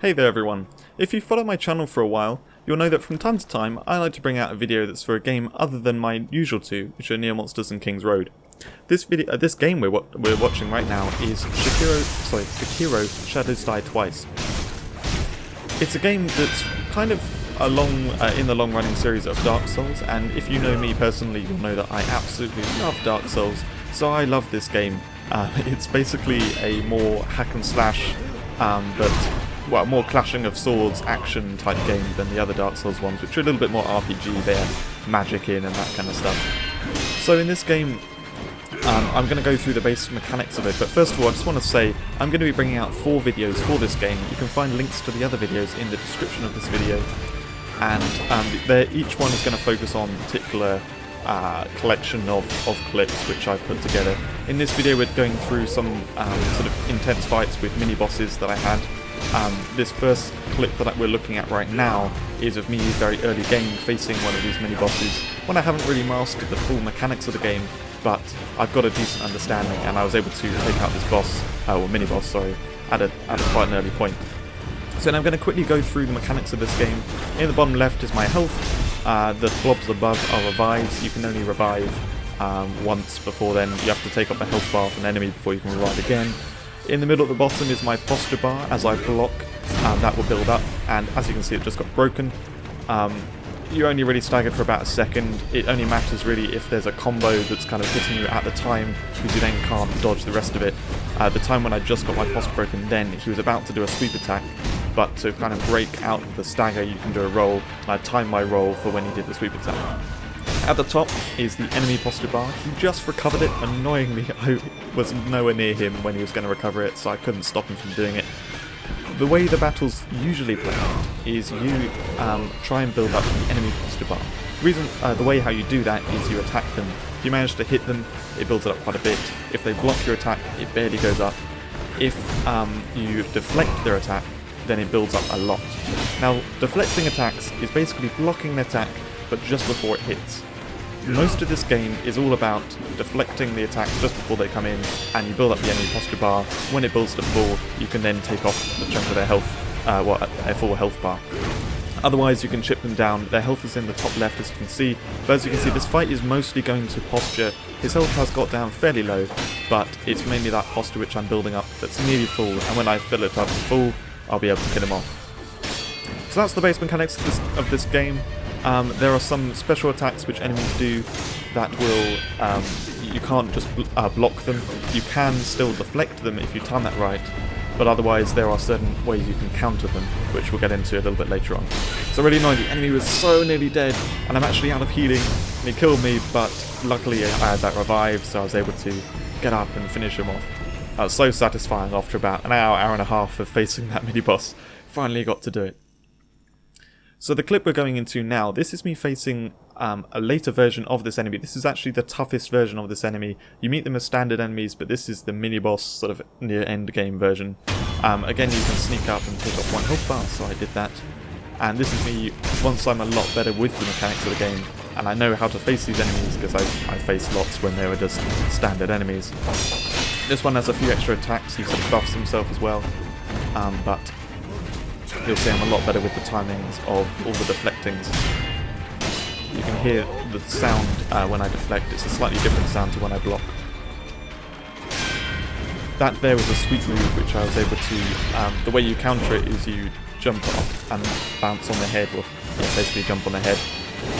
Hey there everyone. If you've followed my channel for a while, you'll know that from time to time I like to bring out a video that's for a game other than my usual two, which are Near Monsters and King's Road. This game we're watching right now is Sekiro Shadows Die Twice. It's a game that's kind of in the long-running series of Dark Souls, and if you know me personally, you'll know that I absolutely love Dark Souls, so I love this game. It's basically a more hack and slash, but more clashing of swords action type game than the other Dark Souls ones, which are a little bit more RPG, they're magic in and that kind of stuff. So in this game, I'm going to go through the basic mechanics of it, but first of all I just want to say I'm going to be bringing out 4 videos for this game. You can find links to the other videos in the description of this video, and each one is going to focus on a particular collection of clips which I put together. In this video we're going through some sort of intense fights with mini-bosses that I had. This first clip that we're looking at right now is of me very early game facing one of these mini-bosses when I haven't really mastered the full mechanics of the game, but I've got a decent understanding and I was able to take out this boss, or mini-boss, sorry, at quite an early point. So now I'm going to quickly go through the mechanics of this game. In the bottom left is my health. The blobs above are revives. You can only revive once before then. You have to take off a health bar from an enemy before you can revive again. In the middle at the bottom is my posture bar. As I block, that will build up, and as you can see it just got broken. You're only really staggered for about a second. It only matters really if there's a combo that's kind of hitting you at the time, because you then can't dodge the rest of it. The time when I just got my posture broken, then he was about to do a sweep attack, but to kind of break out of the stagger you can do a roll, and I timed my roll for when he did the sweep attack. At the top is the enemy posture bar. He just recovered it. Annoyingly, I was nowhere near him when he was going to recover it, so I couldn't stop him from doing it. The way the battles usually play out is you try and build up the enemy posture bar. The way how you do that is you attack them. If you manage to hit them, it builds it up quite a bit. If they block your attack, it barely goes up. If you deflect their attack, then it builds up a lot. Now, deflecting attacks is basically blocking an attack, but just before it hits. Most of this game is all about deflecting the attack just before they come in, and you build up the enemy posture bar. When it builds to full, you can then take off a chunk of their health, a full health bar. Otherwise, you can chip them down. Their health is in the top left, as you can see. But as you can see, this fight is mostly going to posture. His health has got down fairly low, but it's mainly that posture which I'm building up that's nearly full, and when I fill it up to full, I'll be able to kill him off. So that's the base mechanics of this game. There are some special attacks which enemies do that will, you can't just block them. You can still deflect them if you time that right, but otherwise there are certain ways you can counter them, which we'll get into a little bit later on. So really annoying, the enemy was so nearly dead, and I'm actually out of healing, and he killed me, but luckily I had that revive, so I was able to get up and finish him off. That was so satisfying after about an hour and a half of facing that mini-boss. Finally got to do it. So the clip we're going into now, this is me facing a later version of this enemy. This is actually the toughest version of this enemy. You meet them as standard enemies, but this is the mini-boss sort of near end game version. Again, you can sneak up and take off one health bar, so I did that. And this is me once I'm a lot better with the mechanics of the game, and I know how to face these enemies because I faced lots when they were just standard enemies. This one has a few extra attacks, he sort of buffs himself as well, but you'll see I'm a lot better with the timings of all the deflectings. You can hear the sound when I deflect. It's a slightly different sound to when I block. That there was a sweep move which I was able to, the way you counter it is you jump up and bounce on the head, or basically jump on the head,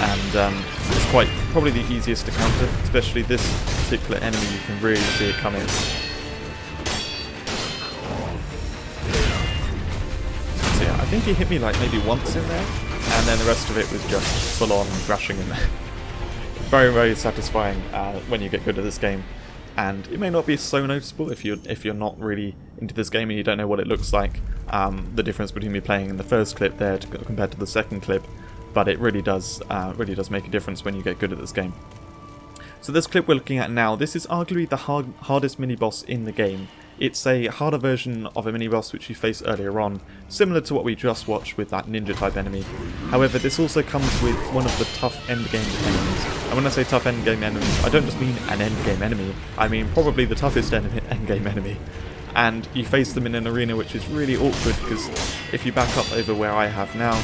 and it's probably the easiest to counter, especially this particular enemy. You can really see it come in. I think he hit me like maybe once in there, and then the rest of it was just full on thrashing in there. Very, very satisfying when you get good at this game, and it may not be so noticeable if you're not really into this game and you don't know what it looks like. The difference between me playing in the first clip there compared to the second clip, but it really does make a difference when you get good at this game. So this clip we're looking at now, this is arguably the hardest mini-boss in the game. It's a harder version of a mini-boss which you faced earlier on, similar to what we just watched with that ninja-type enemy. However, this also comes with one of the tough endgame enemies. And when I say tough endgame enemies, I don't just mean an endgame enemy, I mean probably the toughest endgame enemy. and you face them in an arena which is really awkward because if you back up over where I have now,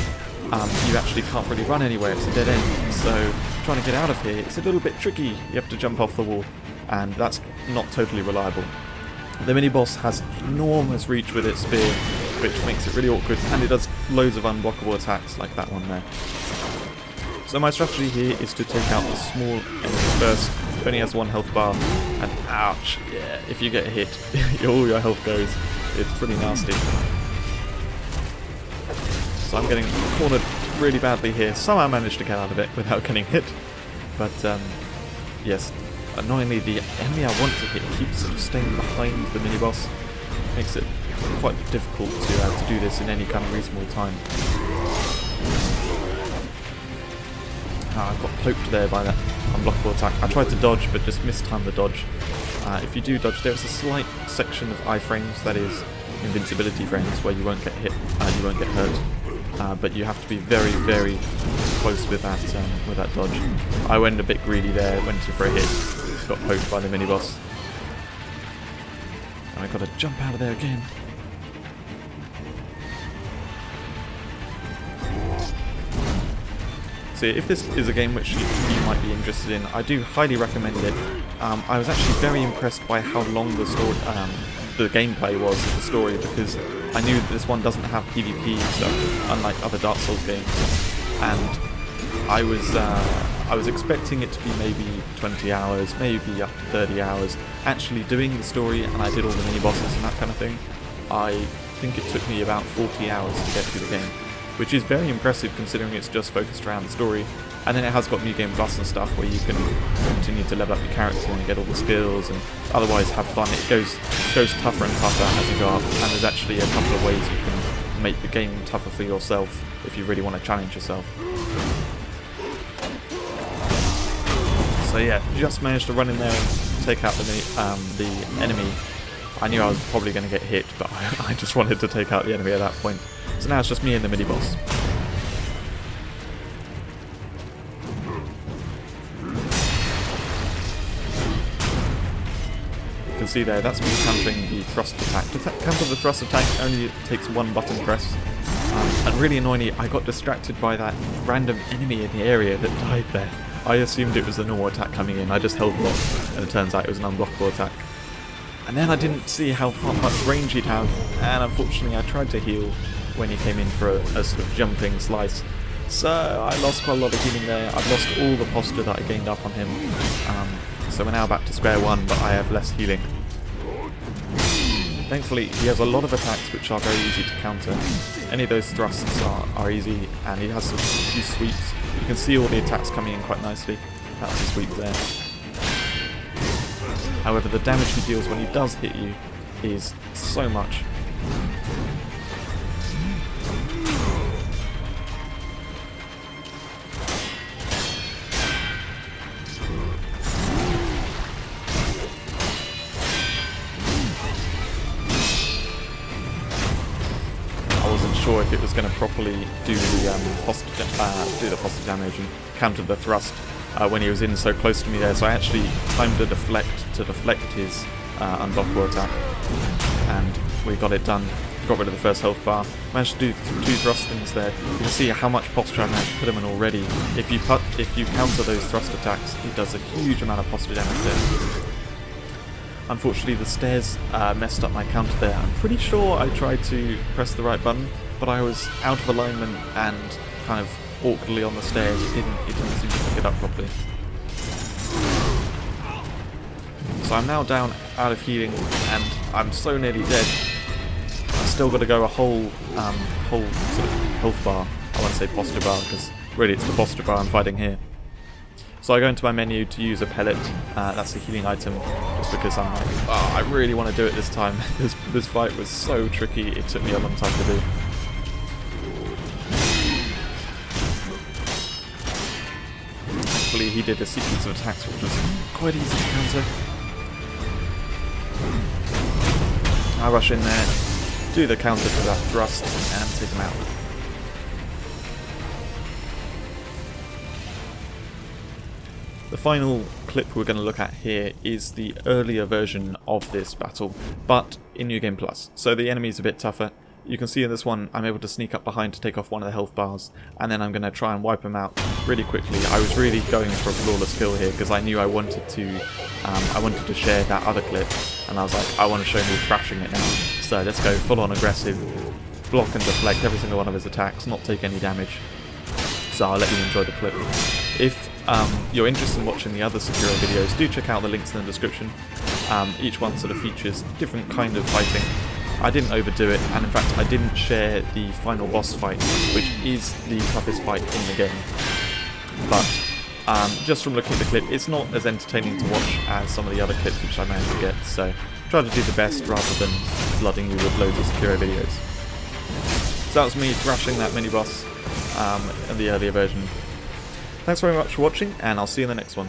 you actually can't really run anywhere, it's a dead end, so trying to get out of here, it's a little bit tricky, you have to jump off the wall, and that's not totally reliable. The mini-boss has enormous reach with its spear, which makes it really awkward, and it does loads of unblockable attacks like that one there. So my strategy here is to take out the small enemy first. It only has 1 health bar, and ouch, yeah, if you get hit, all your health goes. It's pretty nasty. So I'm getting cornered really badly here. Somehow I managed to get out of it without getting hit. But yes, annoyingly the enemy I want to hit keeps sort of staying behind the mini-boss. Makes it quite difficult to do this in any kind of reasonable time. I got poked there by that unblockable attack. I tried to dodge, but just mistimed the dodge. If you do dodge, there's a slight section of iframes, that is invincibility frames, where you won't get hit, you won't get hurt. But you have to be very, very close with that dodge. I went a bit greedy there, went for a hit, got poked by the mini-boss. And I got to jump out of there again. So if this is a game which you might be interested in, I do highly recommend it. I was actually very impressed by how long the story, the gameplay was of the story, because I knew that this one doesn't have PvP stuff, unlike other Dark Souls games. And I was expecting it to be maybe 20 hours, maybe up to 30 hours. Actually doing the story, and I did all the mini-bosses and that kind of thing, I think it took me about 40 hours to get through the game, which is very impressive considering it's just focused around the story. And then it has got New Game Plus and stuff where you can continue to level up your character and get all the skills and otherwise have fun. It goes tougher and tougher as you go up, and there's actually a couple of ways you can make the game tougher for yourself if you really want to challenge yourself. So yeah, just managed to run in there and take out the enemy. I knew I was probably going to get hit, but I just wanted to take out the enemy at that point. So now it's just me and the mini-boss. You can see there, that's me countering the thrust attack. To counter the thrust attack only takes 1 button press. And really annoyingly, I got distracted by that random enemy in the area that died there. I assumed it was a normal attack coming in, I just held block, and it turns out it was an unblockable attack. And then I didn't see how much range he'd have, and unfortunately I tried to heal when he came in for a sort of jumping slice. So I lost quite a lot of healing there. I've lost all the posture that I gained up on him. So we're now back to square one, but I have less healing. Thankfully, he has a lot of attacks which are very easy to counter. Any of those thrusts are easy, and he has a few sweeps. You can see all the attacks coming in quite nicely. That's a sweep there. However, the damage he deals when he does hit you is so much. I wasn't sure if it was going to properly do the posture damage and counter the thrust when he was in so close to me there, so I actually timed a deflect to deflect his unblockable attack, and we got it done. Got rid of the first health bar, managed to do 2 thrust things there. You can see how much posture I managed to put him in already. If you counter those thrust attacks, he does a huge amount of posture damage there. Unfortunately, the stairs messed up my counter there. I'm pretty sure I tried to press the right button, but I was out of alignment and kind of awkwardly on the stairs. It didn't seem to pick it up properly. So I'm now down out of healing, and I'm so nearly dead. I've still got to go a whole sort of health bar. I want to say posture bar, because really it's the posture bar I'm fighting here. So I go into my menu to use a pellet. That's a healing item, just because I'm like, oh, I really want to do it this time. This fight was so tricky. It took me a long time to do. Thankfully, he did a sequence of attacks which was quite easy to counter. I rush in there, do the counter to that thrust, and take him out. The final clip we're going to look at here is the earlier version of this battle, but in New Game Plus. So the enemy's a bit tougher. You can see in this one I'm able to sneak up behind to take off one of the health bars, and then I'm going to try and wipe them out really quickly. I was really going for a flawless kill here because I knew I wanted to share that other clip, and I was like, I want to show me thrashing it now. So let's go full on aggressive, block and deflect every single one of his attacks, not take any damage. So I'll let you enjoy the clip. If you're interested in watching the other Sekiro videos, do check out the links in the description. Each one sort of features different kind of fighting. I didn't overdo it, and in fact I didn't share the final boss fight, which is the toughest fight in the game. But just from looking at the clip, it's not as entertaining to watch as some of the other clips which I managed to get, so try to do the best rather than flooding you with loads of Sekiro videos. So that was me thrashing that mini-boss in the earlier version. Thanks very much for watching, and I'll see you in the next one.